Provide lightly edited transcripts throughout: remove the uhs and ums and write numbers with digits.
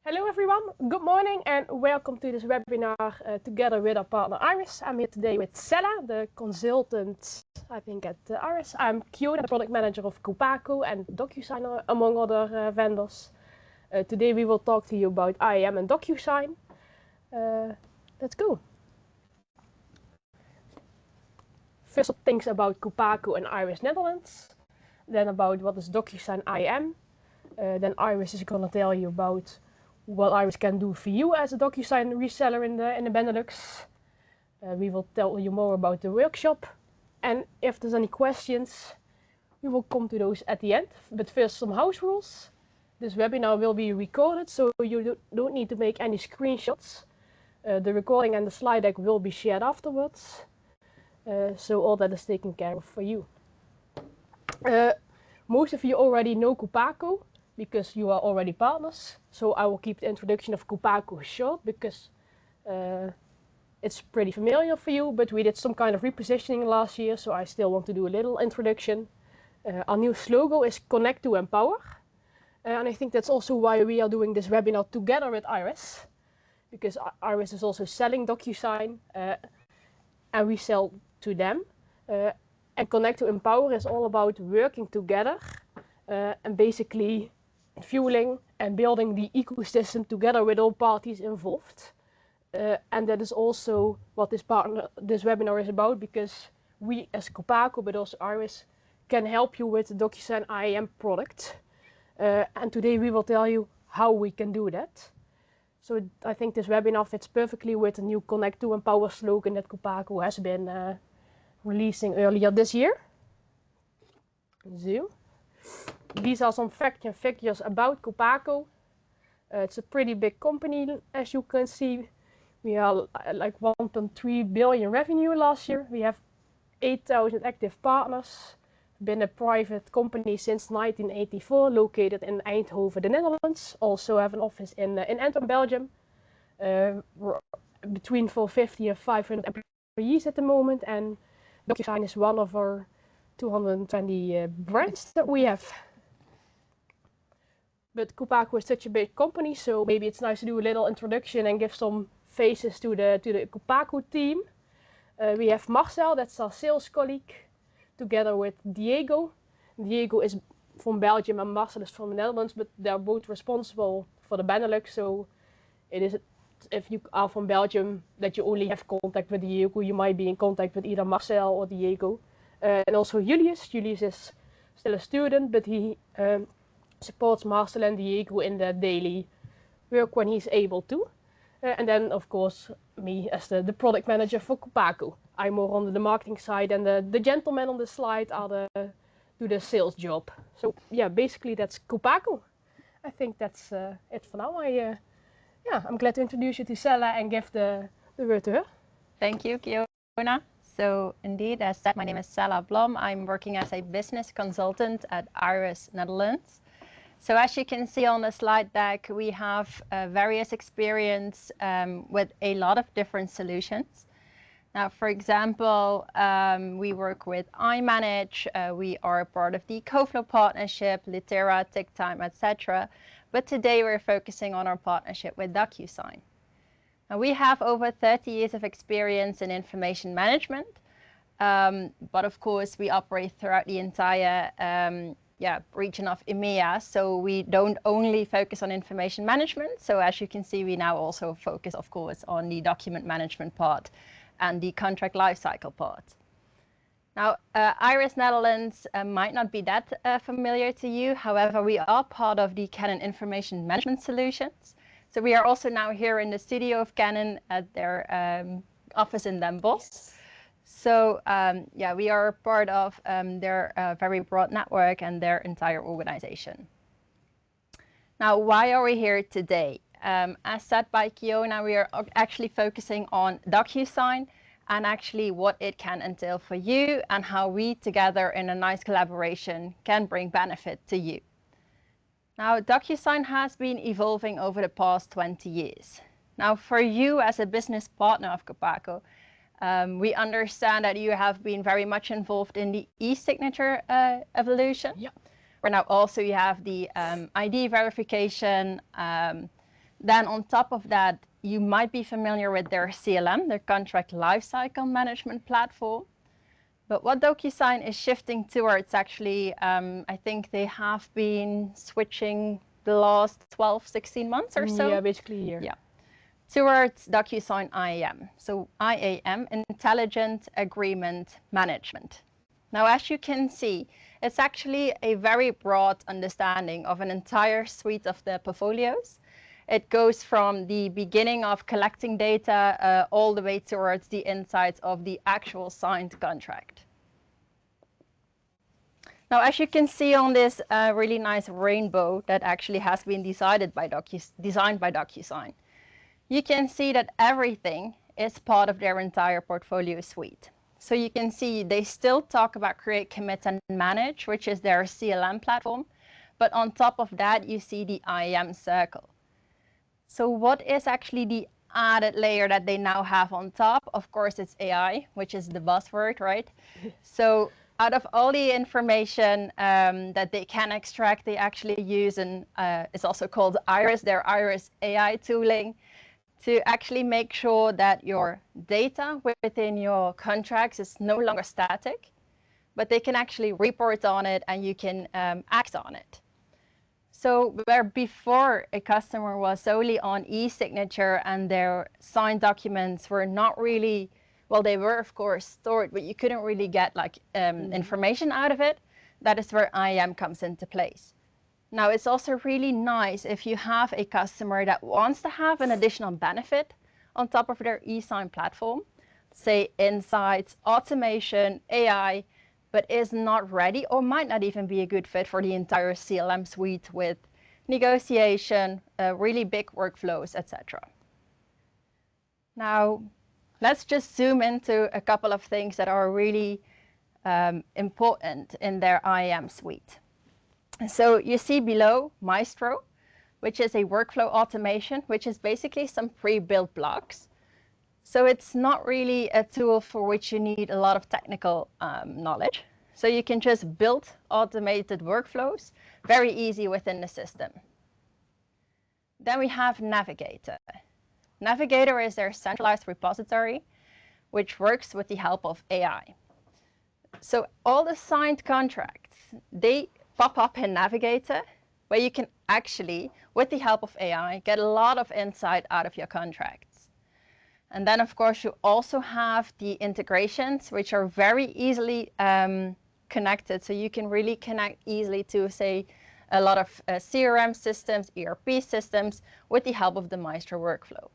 Hello everyone, good morning and welcome to this webinar together with our partner Iris. I'm here today with Sella, the consultant, I think at Iris. I'm Kiona, the product manager of Copaco and Docusign among other vendors. Today we will talk to you about IAM and Docusign. Let's go. First up, things about Copaco and Iris Netherlands, then about what is Docusign IAM, then Iris is going to tell you about what Iris can do for you as a Docusign reseller in the Benelux. We will tell you more about the workshop, and if there's any questions, we will come to those at the end. But first, some house rules. This webinar will be recorded, so you don't need to make any screenshots. The recording and the slide deck will be shared afterwards, so all that is taken care of for you. Most of you already know Copaco, because you are already partners. So I will keep the introduction of Copaco short because it's pretty familiar for you, but we did some kind of repositioning last year, so I still want to do a little introduction. Our new slogan is Connect to Empower. And I think that's also why we are doing this webinar together with Iris, because Iris is also selling Docusign and we sell to them. And Connect to Empower is all about working together and basically fueling and building the ecosystem together with all parties involved. And that is also what this webinar is about, because we as Copaco, but also Iris, can help you with the Docusign IAM product. And today we will tell you how we can do that. So I think this webinar fits perfectly with the new Connect to Empower slogan that Copaco has been releasing earlier this year. So these are some facts and figures about Copaco. It's a pretty big company, as you can see. We are like 1.3 billion revenue last year. We have 8,000 active partners. Been a private company since 1984, located in Eindhoven, the Netherlands. Also have an office in Antwerp, Belgium. Between 450 and 500 employees at the moment, and Docusign is one of our 220 brands that we have. But Copaco is such a big company, so maybe it's nice to do a little introduction and give some faces to the Copaco team. We have Marcel, that's our sales colleague, together with Diego. Diego is from Belgium and Marcel is from the Netherlands, but they're both responsible for the Benelux. So it is, if you are from Belgium, that you only have contact with Diego, you might be in contact with either Marcel or Diego. And also Julius. Julius is still a student, but he supports Marcel and Diego in the daily work when he's able to. And then, of course, me as the product manager for Copaco. I'm more on the marketing side, and the gentlemen on the slide do the sales job. So yeah, basically that's Copaco. I think that's it for now. I'm glad to introduce you to Sella and give the word to her. Thank you, Kiona. So indeed, as said, my name is Sella Blom. I'm working as a business consultant at Iris Netherlands. So as you can see on the slide deck, we have various experience with a lot of different solutions. Now, for example, we work with iManage, we are part of the CoFlow partnership, Litera, TickTime, etc. But today we're focusing on our partnership with Docusign. Now, we have over 30 years of experience in information management, but of course we operate throughout the entire region of EMEA, so we don't only focus on information management. So as you can see, we now also focus, of course, on the document management part and the contract lifecycle part. Now, Iris Netherlands might not be that familiar to you. However, we are part of the Canon Information Management Solutions. So we are also now here in the studio of Canon at their office in Den Bosch. So we are part of their very broad network and their entire organization. Now, why are we here today? As said by Kiona, we are actually focusing on Docusign and actually what it can entail for you and how we together in a nice collaboration can bring benefit to you. Now, Docusign has been evolving over the past 20 years. Now, for you as a business partner of Copaco, we understand that you have been very much involved in the e-signature evolution. Yeah. Where now also you have the ID verification, Then on top of that, you might be familiar with their CLM, their contract lifecycle management platform. But what Docusign is shifting towards, actually, I think they have been switching the last 12, 16 months or so. Yeah, basically a year. Yeah, towards Docusign IAM. So IAM, Intelligent Agreement Management. Now, as you can see, it's actually a very broad understanding of an entire suite of the portfolios. It goes from the beginning of collecting data all the way towards the insights of the actual signed contract. Now, as you can see on this really nice rainbow that actually has been designed by Docusign, you can see that everything is part of their entire portfolio suite. So you can see they still talk about create, commit, and manage, which is their CLM platform. But on top of that, you see the IAM circle. So what is actually the added layer that they now have on top? Of course, it's AI, which is the buzzword, right? So out of all the information that they can extract, they actually use, and it's also called Iris, their Iris AI tooling, to actually make sure that your data within your contracts is no longer static, but they can actually report on it and you can act on it. So where before a customer was solely on e-signature and their signed documents were not really, well, they were of course stored, but you couldn't really get like information out of it, that is where IAM comes into place. Now, it's also really nice if you have a customer that wants to have an additional benefit on top of their e-sign platform, say insights, automation, AI, but is not ready or might not even be a good fit for the entire CLM suite with negotiation, really big workflows, etc. Now, let's just zoom into a couple of things that are really important in their IAM suite. So you see below Maestro, which is a workflow automation, which is basically some pre-built blocks. So it's not really a tool for which you need a lot of technical knowledge. So you can just build automated workflows very easy within the system. Then we have Navigator. Navigator is their centralized repository, which works with the help of AI. So all the signed contracts, they pop up in Navigator, where you can actually, with the help of AI, get a lot of insight out of your contracts. And then, of course, you also have the integrations, which are very easily connected. So you can really connect easily to, say, a lot of CRM systems, ERP systems, with the help of the Maestro workflow.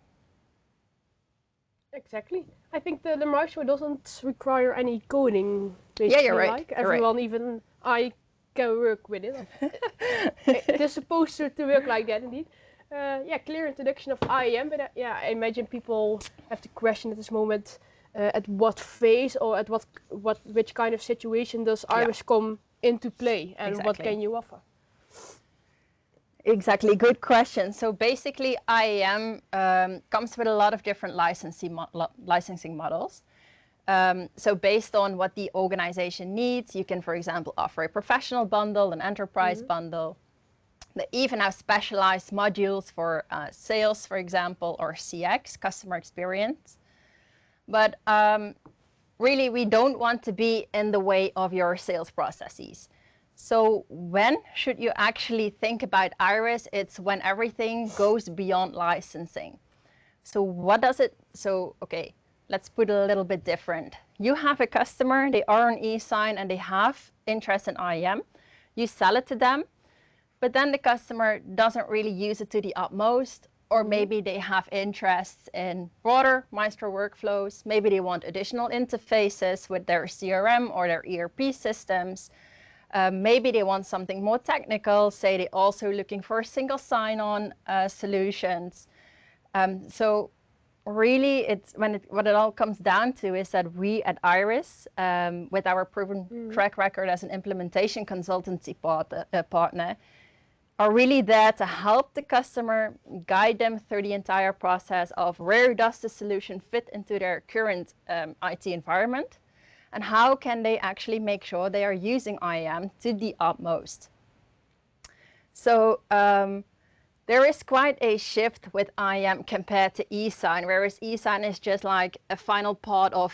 Exactly. I think the Maestro doesn't require any coding. Yeah, you're right. Like everyone, right. Even I can work with it. It is supposed to work like that, indeed. Yeah, clear introduction of IAM, but yeah, I imagine people have to question at this moment at what phase or at which kind of situation does Iris come into play, and what can you offer? Exactly, good question. So basically, IAM comes with a lot of different licensing models. So based on what the organization needs, you can, for example, offer a professional bundle, an enterprise bundle. They even have specialized modules for sales, for example, or CX, customer experience. But really, we don't want to be in the way of your sales processes. So when should you actually think about Iris? It's when everything goes beyond licensing. So what does it, so, okay, let's put it a little bit different. You have a customer, they are on e-sign and they have interest in IAM. You sell it to them, but then the customer doesn't really use it to the utmost, or maybe they have interests in broader Maestro workflows. Maybe they want additional interfaces with their CRM or their ERP systems. Maybe they want something more technical, say they're also looking for single sign-on solutions. So really, it's what it all comes down to is that we at Iris, with our proven track record as an implementation consultancy partner, are really there to help the customer, guide them through the entire process of where does the solution fit into their current IT environment, and how can they actually make sure they are using IAM to the utmost. So the There is quite a shift with IAM compared to e-sign, whereas e-sign is just like a final part of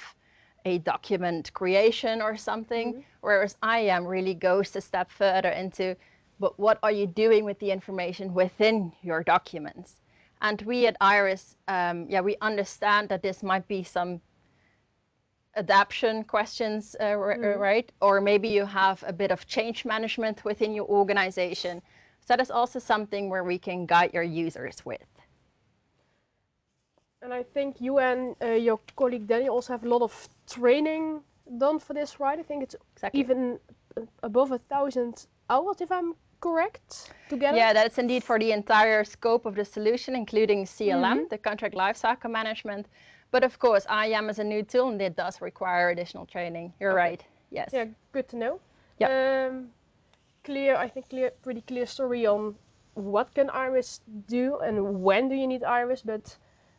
a document creation or something, whereas IAM really goes a step further into, but what are you doing with the information within your documents? And we at Iris, we understand that this might be some adaptation questions, right? Or maybe you have a bit of change management within your organization. So that is also something where we can guide your users with. And I think you and your colleague Daniel also have a lot of training done for this, right? I think it's even above 1,000 hours, if I'm correct, together. Yeah, that's indeed for the entire scope of the solution, including CLM, the contract lifecycle management. But of course, IAM is a new tool and it does require additional training. You're right. Yes. Yeah, good to know. Yeah. Pretty clear story on what can Iris do and when do you need Iris, but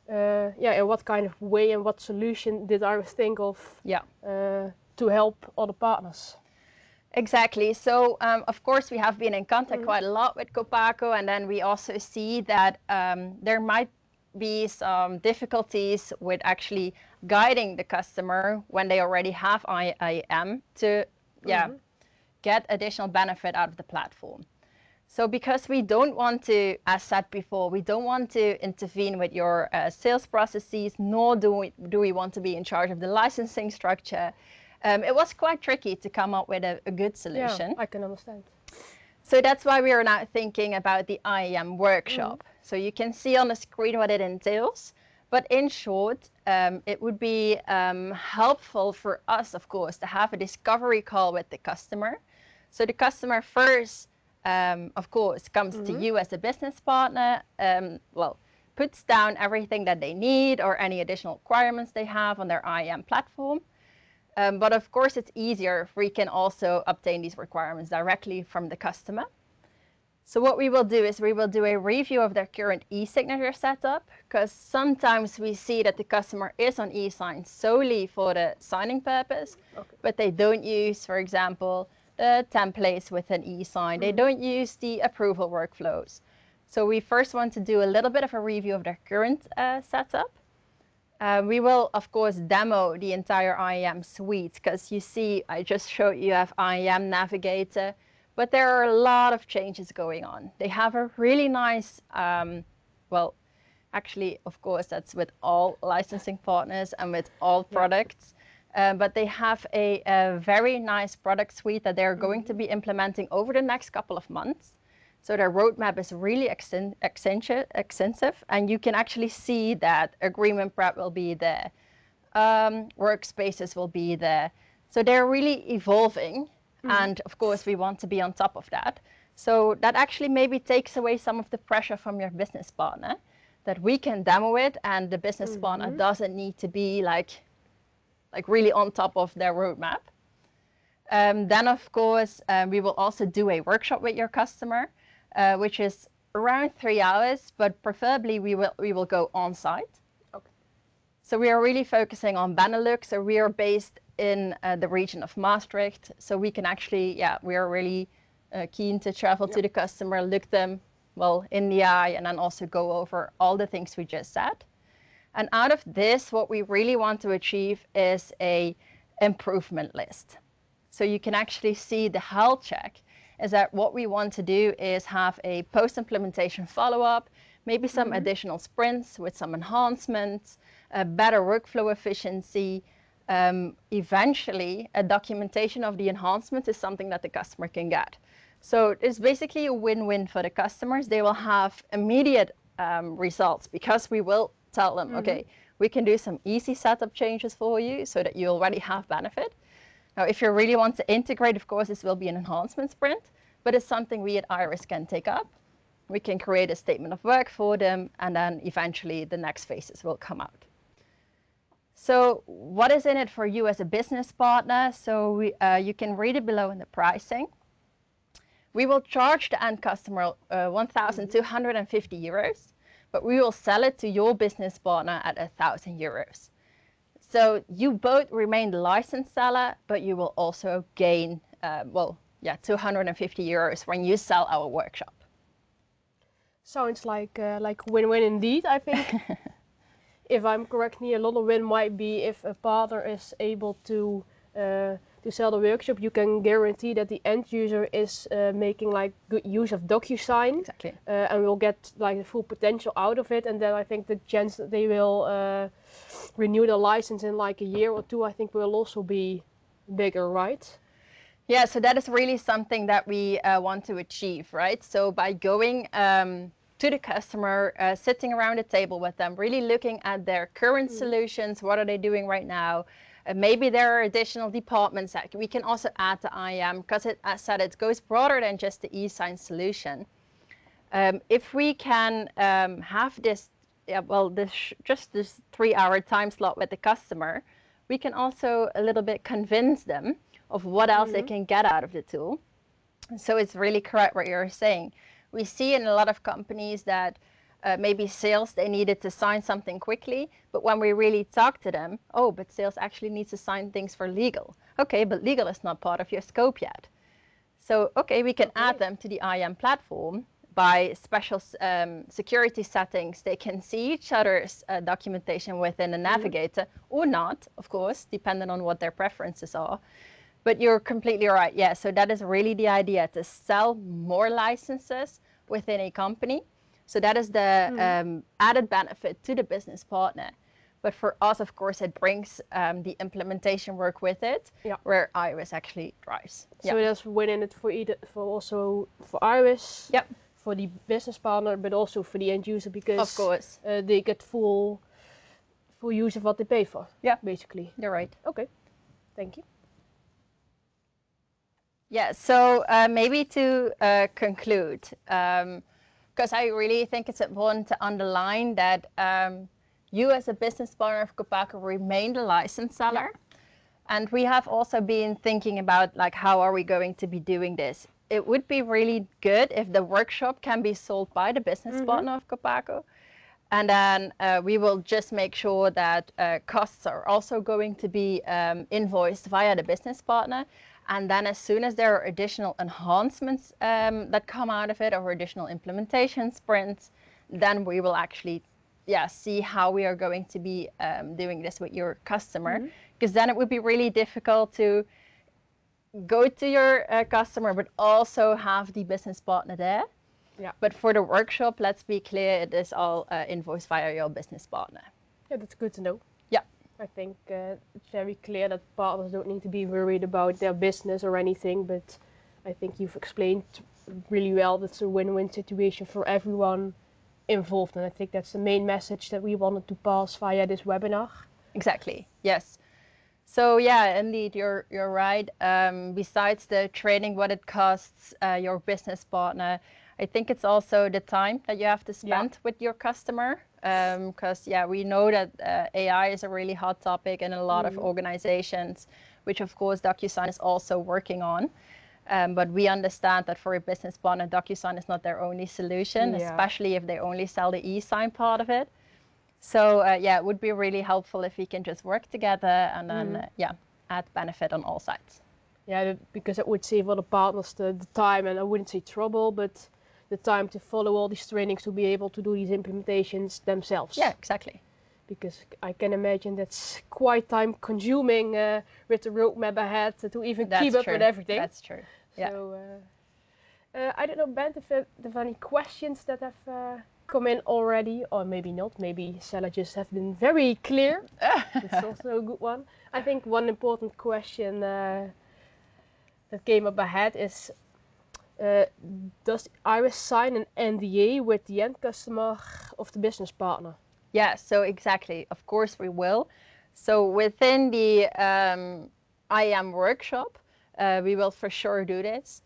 in what kind of way and what solution did Iris think of to help other partners? Exactly. So, of course, we have been in contact quite a lot with Copaco, and then we also see that there might be some difficulties with actually guiding the customer when they already have IAM to get additional benefit out of the platform. So because we don't want to, as said before, we don't want to intervene with your sales processes, nor do we want to be in charge of the licensing structure. It was quite tricky to come up with a good solution. Yeah, I can understand. So that's why we are now thinking about the IAM workshop. So you can see on the screen what it entails. But in short, it would be helpful for us, of course, to have a discovery call with the customer. So the customer first, of course, comes to you as a business partner, puts down everything that they need or any additional requirements they have on their IAM platform. But of course, it's easier if we can also obtain these requirements directly from the customer. So what we will do is we will do a review of their current e-signature setup, because sometimes we see that the customer is on e-sign solely for the signing purpose, but they don't use, for example, the templates within e-sign. They don't use the approval workflows. So we first want to do a little bit of a review of their current setup. We will, of course, demo the entire IAM suite, because you see, I just showed you have IAM Navigator, but there are a lot of changes going on. They have a really nice, actually, of course, that's with all licensing partners and with all products, but they have a very nice product suite that they're going to be implementing over the next couple of months. So their roadmap is really extensive, and you can actually see that agreement prep will be there, workspaces will be there. So they're really evolving, and of course we want to be on top of that. So that actually maybe takes away some of the pressure from your business partner, that we can demo it, and the business partner doesn't need to be like really on top of their roadmap. Then of course we will also do a workshop with your customer, which is around 3 hours, but preferably we will go on site. So we are really focusing on Benelux. So we are based in the region of Maastricht. So we can actually, we are really keen to travel to the customer, look them in the eye, and then also go over all the things we just said. And out of this, what we really want to achieve is a improvement list. So you can actually see the health check is that what we want to do is have a post-implementation follow-up, maybe some additional sprints with some enhancements, a better workflow efficiency. Eventually, a documentation of the enhancements is something that the customer can get. So it's basically a win-win for the customers. They will have immediate results, because we will tell them, okay, we can do some easy setup changes for you so that you already have benefit. Now, if you really want to integrate, of course, this will be an enhancement sprint, but it's something we at Iris can take up. We can create a statement of work for them, and then eventually the next phases will come out. So what is in it for you as a business partner? So you can read it below in the pricing. We will charge the end customer 1,250 euros, but we will sell it to your business partner at 1,000 euros. So you both remain the licensed seller, but you will also gain, 250 euros when you sell our workshop. Sounds like win-win indeed. I think, if I'm correct here, a lot of win might be if a partner is able to sell the workshop. You can guarantee that the end user is making like good use of Docusign, Exactly. And will get like the full potential out of it. And then I think the chance that they will renew the license in like a year or two, I think will also be bigger, right? Yeah, so that is really something that we want to achieve, right? So by going to the customer, sitting around a table with them, really looking at their current solutions, what are they doing right now? Maybe there are additional departments that we can also add to IAM, because as I said, it goes broader than just the e-sign solution. If we can have this, just this 3-hour time slot with the customer, we can also a little bit convince them of what else they can get out of the tool. So it's really correct what you're saying. We see in a lot of companies that maybe sales, they needed to sign something quickly, but when we really talk to them, oh, but sales actually needs to sign things for legal. Okay, but legal is not part of your scope yet. So, okay, we can add them to the IAM platform by special security settings. They can see each other's documentation within the navigator, or not, of course, depending on what their preferences are. But you're completely right. Yeah, so that is really the idea, to sell more licenses within a company. So that is the added benefit to the business partner. But for us, of course, it brings the implementation work with it, where Iris actually drives. So there's win in it for Iris, for the business partner, but also for the end user, because of course they get full use of what they pay for. Yeah, basically. You're right. Okay, thank you. Yeah, so maybe to conclude, because I really think it's important to underline that you as a business partner of Copaco remain the license seller. And we have also been thinking about, like, how are we going to be doing this? It would be really good if the workshop can be sold by the business partner of Copaco. And then we will just make sure that costs are also going to be invoiced via the business partner. And then as soon as there are additional enhancements that come out of it, or additional implementation sprints, then we will actually see how we are going to be doing this with your customer. Because then it would be really difficult to go to your customer, but also have the business partner there. Yeah. But for the workshop, let's be clear, it is all invoiced via your business partner. Yeah, that's good to know. Yeah. I think it's very clear that partners don't need to be worried about their business or anything, but I think you've explained really well that it's a win-win situation for everyone involved, and I think that's the main message that we wanted to pass via this webinar. Exactly, yes. So yeah, indeed, you're right. Besides the training, what it costs your business partner, I think it's also the time that you have to spend with your customer. Because we know that AI is a really hot topic in a lot of organizations, which of course Docusign is also working on. But we understand that for a business partner, Docusign is not their only solution, especially if they only sell the e-sign part of it. So it would be really helpful if we can just work together and then add benefit on all sides. Yeah, because it would save all the partners the time, and I wouldn't say trouble, but the time to follow all these trainings, to be able to do these implementations themselves. Yeah, exactly. Because I can imagine that's quite time consuming with the roadmap ahead to even keep up with everything. That's true. Yeah. So I don't know, Ben, if there are any questions that have come in already, or maybe not. Maybe Sella just have been very clear. That's also a good one. I think one important question that came up ahead is, does Iris sign an NDA with the end customer of the business partner? Yeah, so exactly. Of course we will. So within the IAM workshop, we will for sure do this,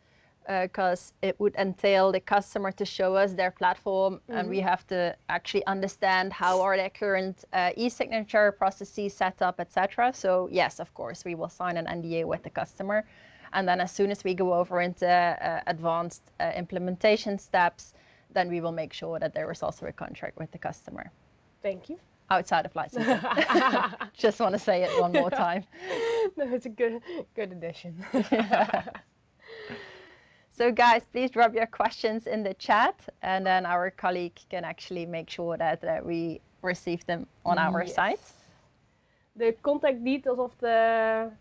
because it would entail the customer to show us their platform, and we have to actually understand how are their current e-signature processes set up, etc. So yes, of course, we will sign an NDA with the customer. And then as soon as we go over into advanced implementation steps, then we will make sure that there is also a contract with the customer. Thank you. Outside of licensing. Just want to say it one more time. No, it's a good addition. So guys, please drop your questions in the chat, and then our colleague can actually make sure that we receive them on our site. The contact details of the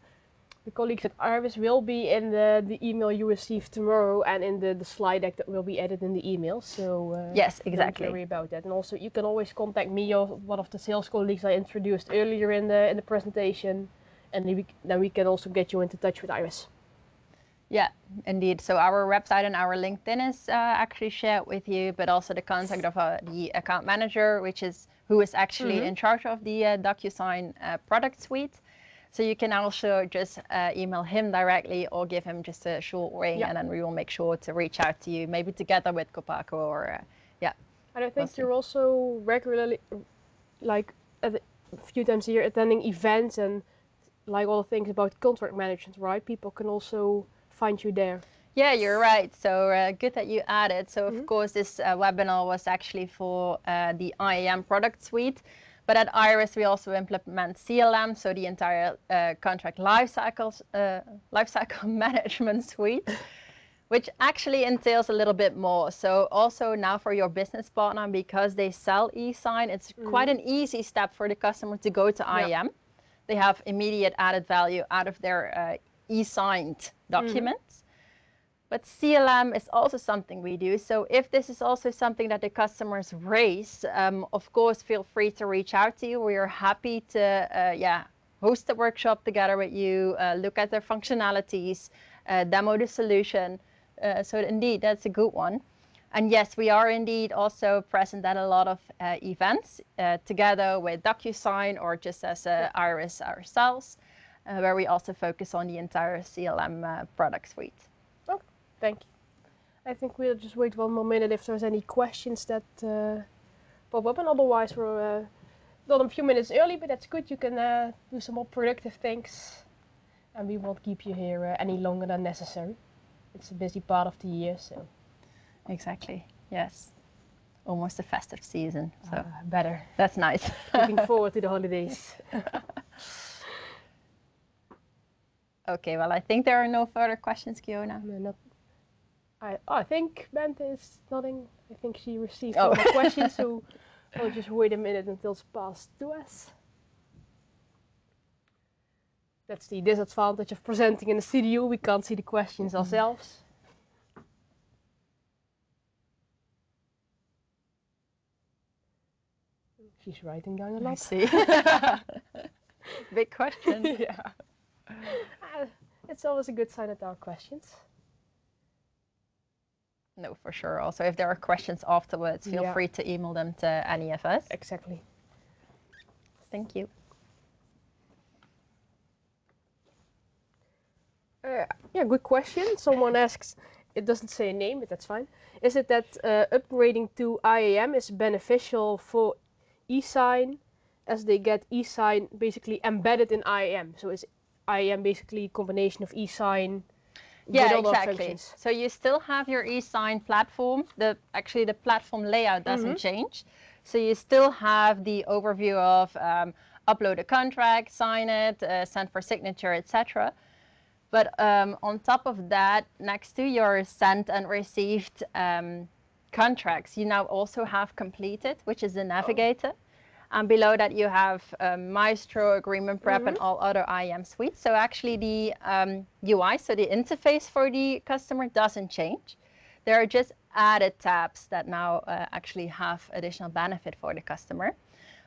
colleagues at Iris will be in the email you receive tomorrow and in the slide deck that will be added in the email. So yes, exactly. Don't worry about that. And also you can always contact me or one of the sales colleagues I introduced earlier in the presentation, and then we can also get you into touch with Iris. Yeah, indeed. So our website and our LinkedIn is actually shared with you, but also the contact of the account manager, who is actually in charge of the Docusign product suite. So you can also just email him directly or give him just a short ring, and then we will make sure to reach out to you, maybe together with Copaco or And I think you're also regularly, like a few times a year, attending events and like all the things about contract management, right? People can also find you there. Yeah, you're right. So good that you added. So of course this webinar was actually for the IAM product suite. But at Iris, we also implement CLM, so the entire contract lifecycle management suite, which actually entails a little bit more. So also now for your business partner, because they sell e-sign, it's quite an easy step for the customer to go to IAM. They have immediate added value out of their e-signed documents. But CLM is also something we do. So if this is also something that the customers raise, of course, feel free to reach out to you. We are happy to host a workshop together with you, look at their functionalities, demo the solution. So indeed, that's a good one. And yes, we are indeed also present at a lot of events together with Docusign or just as Iris ourselves, where we also focus on the entire CLM product suite. Thank you. I think we'll just wait one more minute if there's any questions that pop up, and otherwise we're not a few minutes early, but that's good. You can do some more productive things, and we won't keep you here any longer than necessary. It's a busy part of the year, so. Exactly, yes. Almost a festive season, so better. That's nice. Looking forward to the holidays. Okay, well, I think there are no further questions, Kiona. No, not. I think Bente is nodding. I think she received all the questions, so we'll just wait a minute until it's passed to us. That's the disadvantage of presenting in the studio. We can't see the questions ourselves. She's writing down a lot. I see. Big question. Yeah. It's always a good sign that there are questions. No, for sure. Also, if there are questions afterwards, feel free to email them to any of us. Exactly. Thank you. Yeah, good question. Someone asks, it doesn't say a name, but that's fine. Is it that upgrading to IAM is beneficial for e-sign as they get e-sign basically embedded in IAM? So is IAM basically a combination of e-sign with other functions? So you still have your e-sign platform. Actually, the platform layout doesn't change. So you still have the overview of upload a contract, sign it, send for signature, etc. But on top of that, next to your sent and received contracts, you now also have completed, which is the navigator. And below that, you have Maestro, Agreement Prep, and all other IAM suites. So actually the UI, so the interface for the customer doesn't change. There are just added tabs that now actually have additional benefit for the customer.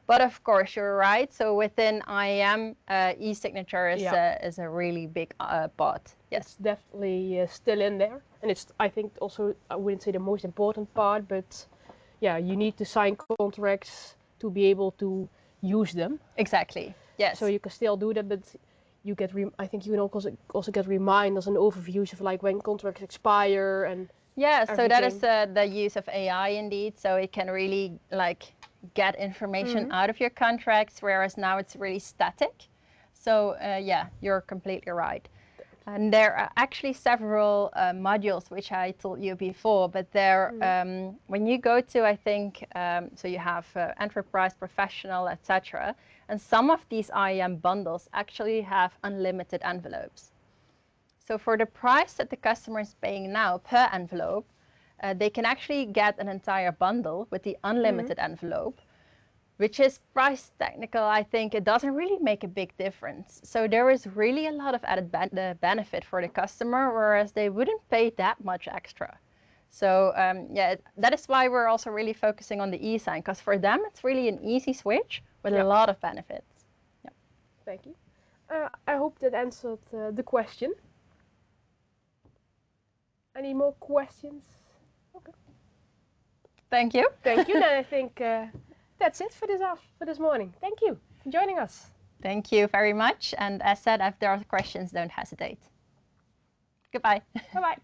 But of course, you're right. So within IAM, e-signature is a really big part. Yes, it's definitely still in there. And it's, I think, also, I wouldn't say the most important part, but yeah, you need to sign contracts to be able to use them. Exactly. Yes. So you can still do that, but you get I think you can also get reminders and overviews of like when contracts expire and everything. So that is the use of AI indeed. So it can really like get information out of your contracts, whereas now it's really static. So yeah, you're completely right. And there are actually several modules which I told you before, but there, when you go to, I think, so you have enterprise, professional, etc. And some of these IAM bundles actually have unlimited envelopes. So for the price that the customer is paying now per envelope, they can actually get an entire bundle with the unlimited envelope, which is price technical. I think it doesn't really make a big difference. So there is really a lot of added benefit for the customer, whereas they wouldn't pay that much extra. So yeah, that is why we're also really focusing on the e-sign, because for them it's really an easy switch with a lot of benefits. Yeah. Thank you. I hope that answered the question. Any more questions? Okay. Thank you. Thank you. Then I think that's it for this morning. Thank you for joining us. Thank you very much. And as said, if there are questions, don't hesitate. Goodbye. Bye-bye.